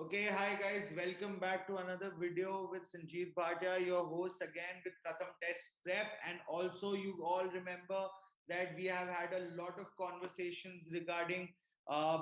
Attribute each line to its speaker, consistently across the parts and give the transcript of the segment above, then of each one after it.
Speaker 1: Okay, hi guys, welcome back to another video with Sanjeev Bhatia, your host again with Pratham Test Prep. And also, you all remember that we have had a lot of conversations regarding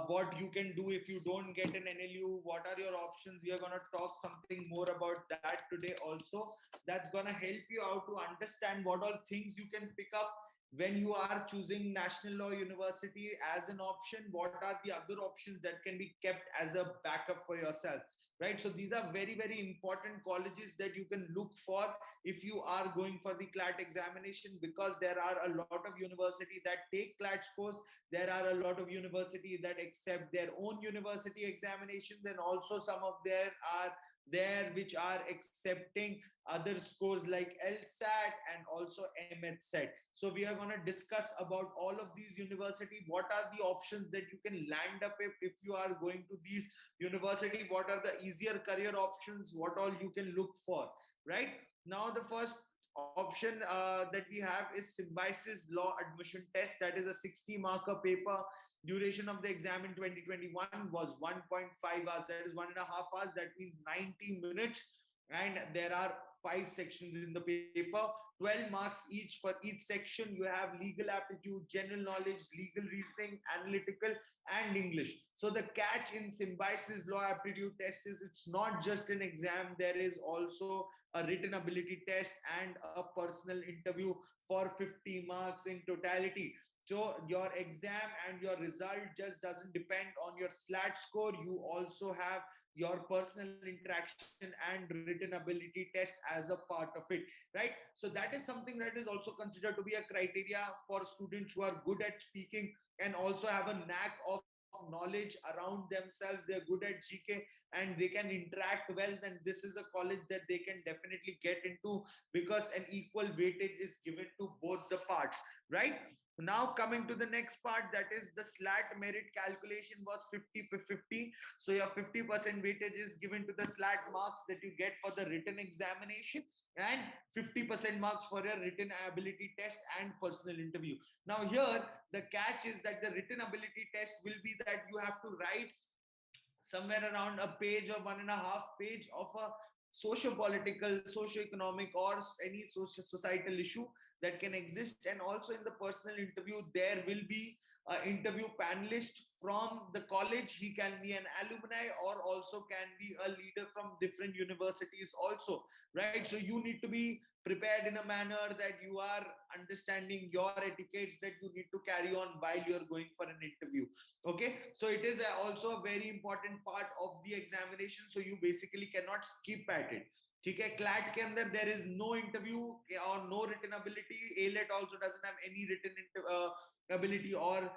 Speaker 1: what you can do if you don't get an NLU. What are your options? We are going to talk something more about that today also. That's going to help you out to understand what all things you can pick up when you are choosing National Law University as an option. What are the other options that can be kept as a backup for yourself, right? So these are very, very important colleges that you can look for if you are going for the CLAT examination, because there are a lot of university that take CLAT scores. There are a lot of university that accept their own university examinations, and also some of there are there which are accepting other scores like LSAT and also MHSET. So we are going to discuss about all of these university. What are the options that you can land up if you are going to these university? What are the easier career options? What all you can look for, right? Now, the first option that we have is Symbiosis Law Admission Test. That is a 60 marker paper. Duration of the exam in 2021 was 1.5 hours. That is 1.5 hours. That means 90 minutes. And there are 5 sections in the paper, 12 marks each. For each section, you have legal aptitude, general knowledge, legal reasoning, analytical, and English. So the catch in Symbiosis Law Aptitude Test is it's not just an exam. There is also a written ability test and a personal interview for 50 marks in totality. So your exam and your result just doesn't depend on your SLAT score. You also have your personal interaction and written ability test as a part of it, right? So that is something that is also considered to be a criteria for students who are good at speaking and also have a knack of knowledge around themselves. They're good at GK and they can interact well. Then this is a college that they can definitely get into, because an equal weightage is given to both the parts, right? Now coming to the next part, that is the SLAT merit calculation was 50 per 50. So your 50% weightage is given to the SLAT marks that you get for the written examination, and 50% marks for your written ability test and personal interview. Now here the catch is that the written ability test will be that you have to write somewhere around a page or 1.5 page of a socio-political, socio-economic, or any societal issue that can exist. And also in the personal interview, there will be an interview panelist from the college. He can be an alumni or also can be a leader from different universities also, right? So you need to be prepared in a manner that you are understanding your etiquettes that you need to carry on while you're going for an interview. Okay, so it is also a very important part of the examination, so you basically cannot skip at it. ठीक है, CLAT के अंदर there is no interview or no written ability. AILET also doesn't have any written ability or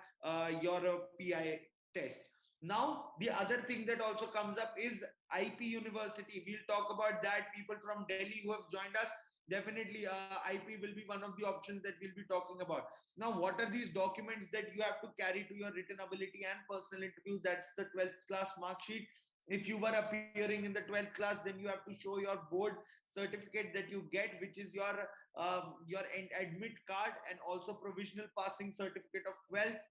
Speaker 1: your PI test. Now the other thing that also comes up is IP University. We'll talk about that. People from Delhi who have joined us, definitely IP will be one of the options that we'll be talking about. Now, what are these documents that you have to carry to your written ability and personal interview? That's the 12th class mark sheet. If you were appearing in the 12th class, then you have to show your board certificate that you get, which is your admit card and also provisional passing certificate of 12th.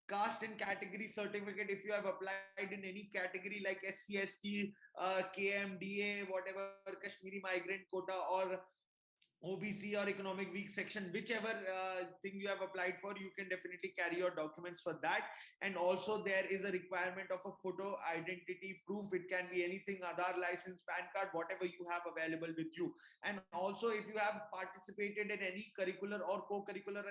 Speaker 1: Caste and category certificate if you have applied in any category like SC/ST, KMDA, whatever, Kashmiri migrant quota, or OBC or economic weak section, whichever thing you have applied for, you can definitely carry your documents for that. And also there is a requirement of a photo identity proof. It can be anything, Aadhaar, license, PAN card, whatever you have available with you. And also if you have participated in any curricular or co-curricular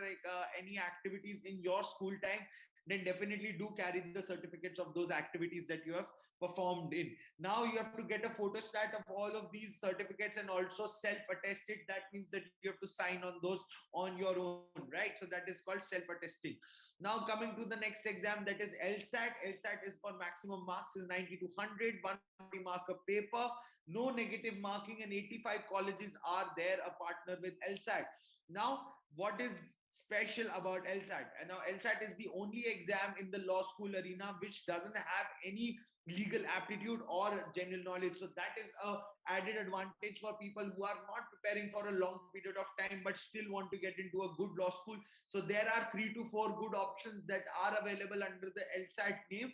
Speaker 1: any activities in your school time, then definitely do carry the certificates of those activities that you have performed in. Now you have to get a photostat of all of these certificates and also self-attest it. That means that you have to sign on those on your own, right? So that is called self-attesting. Now coming to the next exam, that is LSAT. LSAT is for maximum marks is 90 to 100, 140 marker paper, no negative marking, and 85 colleges are there a partner with LSAT. Now what is special about LSAT? And now LSAT is the only exam in the law school arena which doesn't have any legal aptitude or general knowledge. So that is a added advantage for people who are not preparing for a long period of time but still want to get into a good law school. So there are 3 to 4 good options that are available under the LSAT name.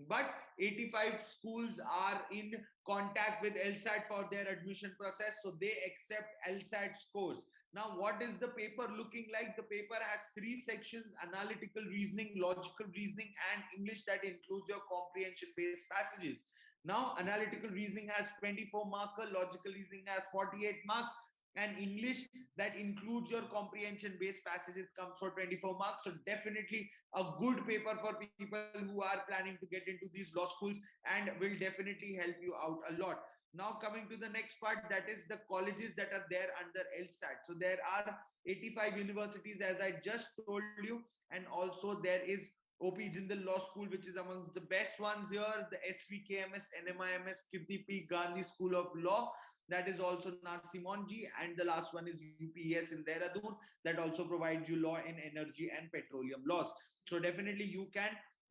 Speaker 1: But 85 schools are in contact with LSAT for their admission process, so they accept LSAT scores. Now, what is the paper looking like? The paper has three sections: analytical reasoning, logical reasoning, and English, that includes your comprehension based passages. Now, analytical reasoning has 24 marker, logical reasoning has 48 marks, and English, that includes your comprehension based passages, comes for 24 marks. So definitely a good paper for people who are planning to get into these law schools, and will definitely help you out a lot. Now, coming to the next part, that is the colleges that are there under LSAT. So there are 85 universities, as I just told you, and also there is OP Jindal Law School, which is amongst the best ones here, the SVKMS, NMIMS, Kirti P. Gandhi School of Law, that is also Narsi Monji, and the last one is UPES in Dehradun, that also provides you law in energy and petroleum laws. So definitely you can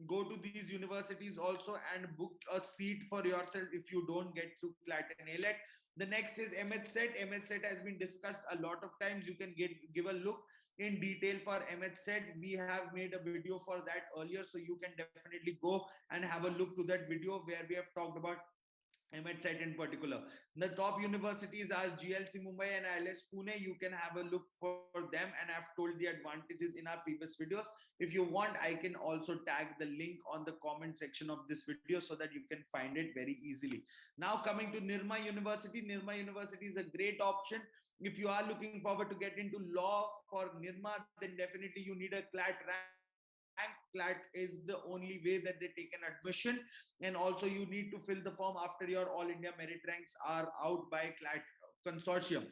Speaker 1: go to these universities also and book a seat for yourself if you don't get through CLAT and AILET. The next is MHSET. MHSET has been discussed a lot of times. You can give a look in detail for MHSET. We have made a video for that earlier, so you can definitely go and have a look to that video where we have talked about MHSET in particular. The top universities are GLC Mumbai and ILS Pune. You can have a look for them, and I've told the advantages in our previous videos. If you want, I can also tag the link on the comment section of this video so that you can find it very easily. Now, coming to Nirma University. Nirma University is a great option. If you are looking forward to get into law for Nirma, then definitely you need a CLAT rank. CLAT is the only way that they take an admission, and also you need to fill the form after your All India merit ranks are out by CLAT consortium.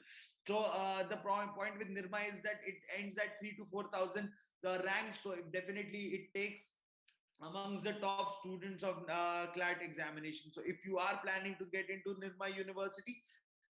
Speaker 1: So the point with Nirma is that it ends at 3 to 4,000 ranks. So definitely it takes amongst the top students of CLAT examination. So if you are planning to get into Nirma University,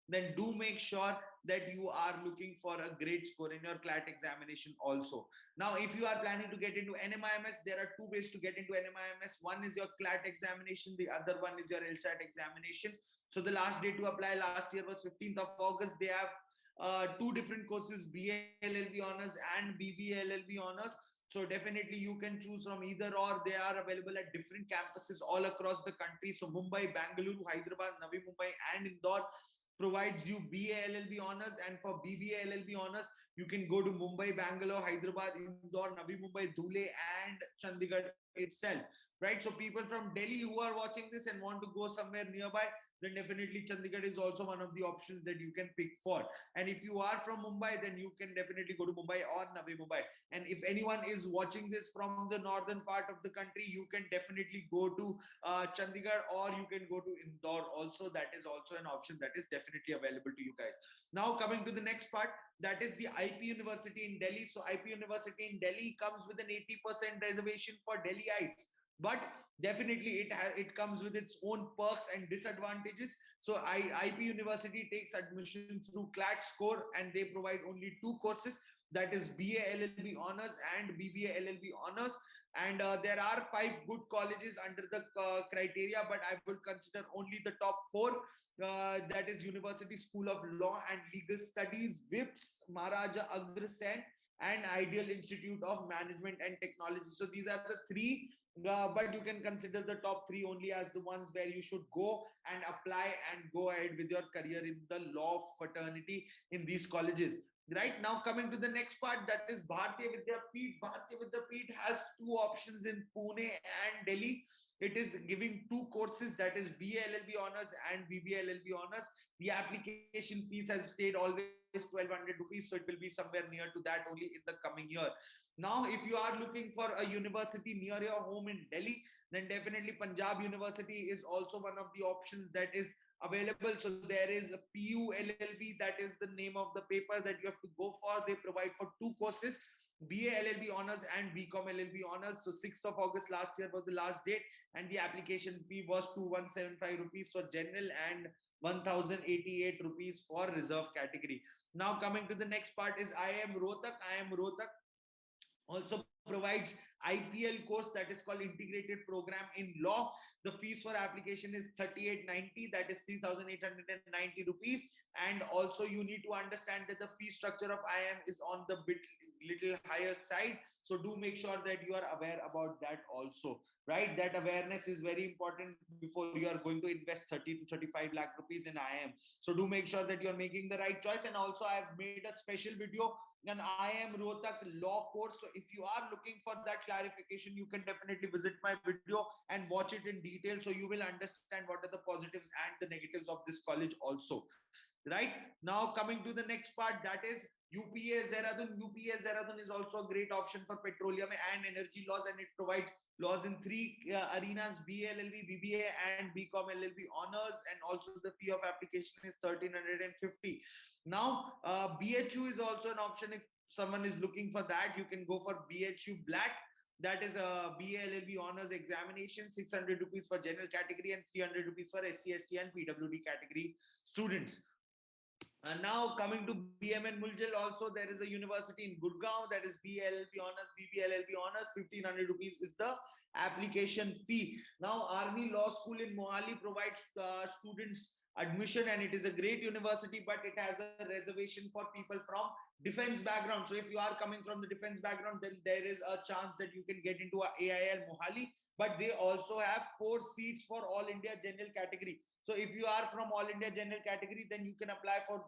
Speaker 1: then do make sure that you are looking for a great score in your CLAT examination also. Now, if you are planning to get into NMIMS, there are two ways to get into NMIMS. One is your CLAT examination, the other one is your LSAT examination. So the last day to apply last year was 15th of August. They have two different courses, BA-LLB honors and BBA-LLB honors. So definitely you can choose from either or. They are available at different campuses all across the country. So Mumbai, Bangalore, Hyderabad, Navi Mumbai, and Indore provides you BA-LLB honors, and for BBA-LLB honors you can go to Mumbai, Bangalore, Hyderabad, Indore, Navi Mumbai, Dhule, and Chandigarh itself, right? So people from Delhi who are watching this and want to go somewhere nearby, then definitely Chandigarh is also one of the options that you can pick for. And if you are from Mumbai, then you can definitely go to Mumbai or Navi Mumbai. And if anyone is watching this from the northern part of the country, you can definitely go to Chandigarh, or you can go to Indore also. That is also an option that is definitely available to you guys. Now, coming to the next part, that is the IP University in Delhi. So IP University in Delhi comes with an 80% reservation for Delhiites, but definitely it comes with its own perks and disadvantages. So IP University takes admission through CLAT score, and they provide only two courses, that is BA LLB honors and BBA LLB honors. And there are five good colleges under the criteria, but I would consider only the top four. That is University School of Law and Legal Studies, WIPS, Maharaja Agrasen, and Ideal Institute of Management and Technology. So these are the three, but you can consider the top three only as the ones where you should go and apply and go ahead with your career in the law fraternity in these colleges. Right now, coming to the next part, that is Bharatiya Vidyapeeth. Bharatiya Vidyapeeth has two options in Pune and Delhi. It is giving two courses, that is BA LLB honors and BBA LLB honors. The application fees has stayed always 1,200 rupees, so it will be somewhere near to that only in the coming year. Now, if you are looking for a university near your home in Delhi, then definitely Punjab University is also one of the options that is available. So there is a PU LLB, that is the name of the paper that you have to go for. They provide for two courses, BA LLB honors and BCom LLB honors. So 6th of August last year was the last date, and the application fee was 2175 rupees for general and 1088 rupees for reserve category. Now, coming to the next part is IIM Rohtak. IIM Rohtak also provides IPL course, that is called Integrated Program in Law. The fees for application is 3890, that is 3890 rupees. And also you need to understand that the fee structure of IIM is on the little higher side. So do make sure that you are aware about that also, right? That awareness is very important before you are going to invest 30 to 35 lakh rupees in IIM. So do make sure that you are making the right choice. And also I have made a special video an IIM Rohtak law course. So if you are looking for that clarification, you can definitely visit my video and watch it in detail. So you will understand what are the positives and the negatives of this college also. Right now, coming to the next part, that is UPS Dehradun. UPS Dehradun is also a great option for petroleum and energy laws, and it provides laws in three arenas: BA LLB, BBA, and BCom LLB honors, and also the fee of application is 1350. Now, BHU is also an option. If someone is looking for that, you can go for BHU Black. That is a BA LLB honors examination, 600 rupees for general category and 300 rupees for SC, ST, and PWD category students. Now coming to BMN Muljal, also there is a university in Gurgaon that is BLLB honors, BBLLB honors. 1500 rupees is the application fee. Now Army Law School in Mohali provides students admission, and it is a great university, but it has a reservation for people from defense background. So if you are coming from the defense background, then there is a chance that you can get into a AIL Mohali, but they also have 4 seats for All India General category. So if you are from All India General category, then you can apply for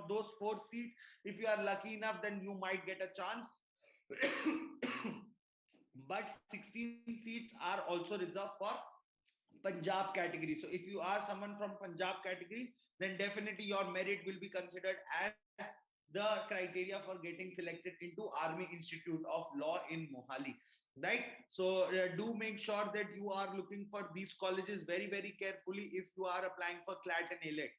Speaker 1: those 4 seats. If you are lucky enough, then you might get a chance. But 16 seats are also reserved for Punjab category. So if you are someone from Punjab category, then definitely your merit will be considered as the criteria for getting selected into Army Institute of Law in Mohali, right? So do make sure that you are looking for these colleges very, very carefully if you are applying for CLAT and AILET.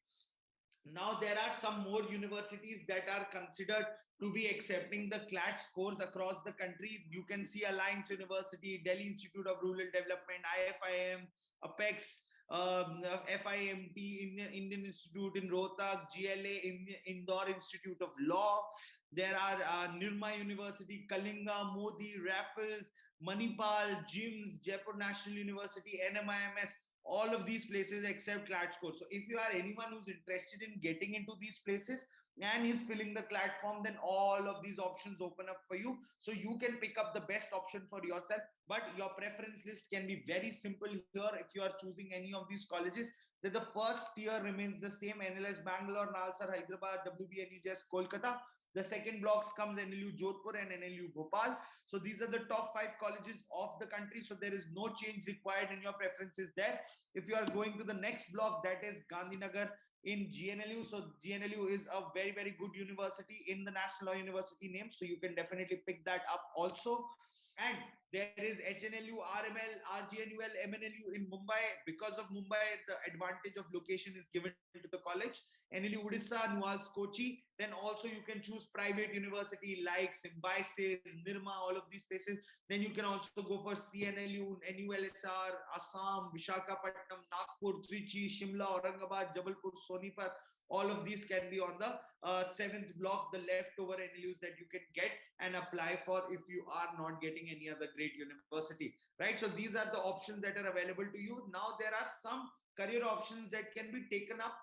Speaker 1: Now there are some more universities that are considered to be accepting the CLAT scores across the country. You can see Alliance University, Delhi Institute of Rural Development, IFIM, Apex, FIMT, Indian Institute in Rohtak, GLA, Indore Institute of Law. There are Nirma University, Kalinga, Modi, Raffles, Manipal, GIMS, Jaipur National University, NMIMS. All of these places accept CLAT score. So if you are anyone who's interested in getting into these places and is filling the CLAT form, then all of these options open up for you. So you can pick up the best option for yourself. But your preference list can be very simple here if you are choosing any of these colleges. That the first tier remains the same: NLS Bangalore, Nalsar Hyderabad, WBNUJS Kolkata. The second blocks comes NLU Jodhpur and NLU Bhopal. So these are the top 5 colleges of the country. So there is no change required in your preferences there. If you are going to the next block, that is Gandhinagar in GNLU. So GNLU is a very, very good university in the National Law University name. So you can definitely pick that up also. And there is HNLU, RML, RGNUL, MNLU in Mumbai. Because of Mumbai, the advantage of location is given to the college. NLU Odisha, Nuals Kochi. Then also you can choose private university like Symbiosis, Nirma, all of these places. Then you can also go for CNLU, NULSR, Assam, Visakhapatnam, Nagpur, Trichy, Shimla, Aurangabad, Jabalpur, Sonipat. All of these can be on the 7th block, the leftover NLUs that you can get and apply for if you are not getting any other great university, right? So these are the options that are available to you. Now there are some career options that can be taken up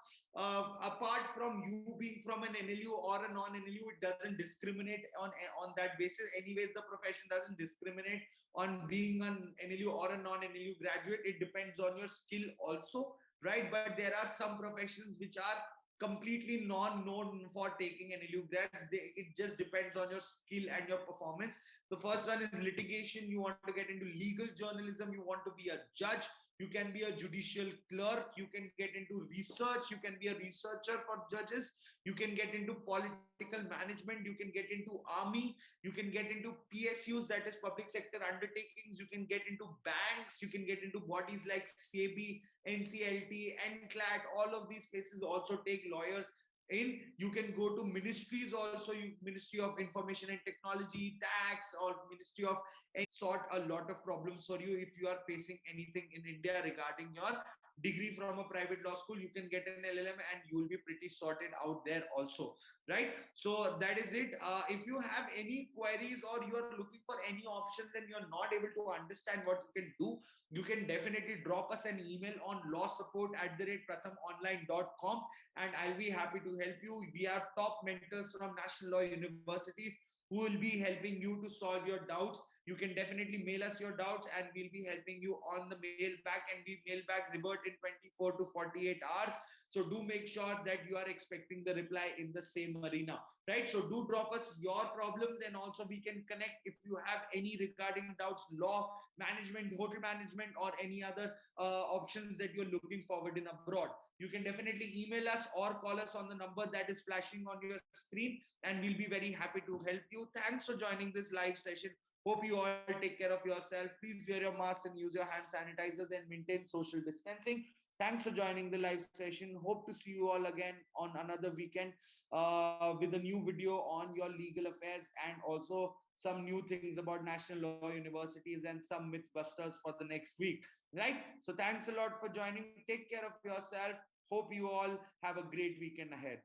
Speaker 1: apart from you being from an NLU or a non-NLU. It doesn't discriminate on that basis. Anyways, the profession doesn't discriminate on being an NLU or a non-NLU graduate. It depends on your skill also, right? But there are some professions which are completely non-known for taking NLU grads. It just depends on your skill and your performance. The first one is litigation. You want to get into legal journalism. You want to be a judge. You can be a judicial clerk. You can get into research. You can be a researcher for judges. You can get into political management. You can get into army. You can get into PSUs, that is public sector undertakings. You can get into banks. You can get into bodies like SEBI, NCLT, NCLAT. All of these places also take lawyers in. You can go to ministries also. Ministry of Information and Technology, tax, or Ministry of any sort. A lot of problems for you if you are facing anything in India regarding your degree from a private law school. You can get an LLM and you will be pretty sorted out there also, right? So that is it. If you have any queries or you are looking for any options and you're not able to understand what you can do, you can definitely drop us an email on lawsupport@prathamonline.com, and I'll be happy to help you. We have top mentors from National Law Universities who will be helping you to solve your doubts. You can definitely mail us your doubts and we'll be helping you on the mail back, and we mail back revert in 24 to 48 hours. So do make sure that you are expecting the reply in the same arena, right? So do drop us your problems, and also we can connect if you have any regarding doubts, law, management, hotel management, or any other options that you're looking forward in abroad. You can definitely email us or call us on the number that is flashing on your screen, and we'll be very happy to help you. Thanks for joining this live session. Hope you all take care of yourself. Please wear your masks and use your hand sanitizers and maintain social distancing. Thanks for joining the live session. Hope to see you all again on another weekend with a new video on your legal affairs, and also some new things about national law universities and some mythbusters for the next week. Right? So thanks a lot for joining. Take care of yourself. Hope you all have a great weekend ahead.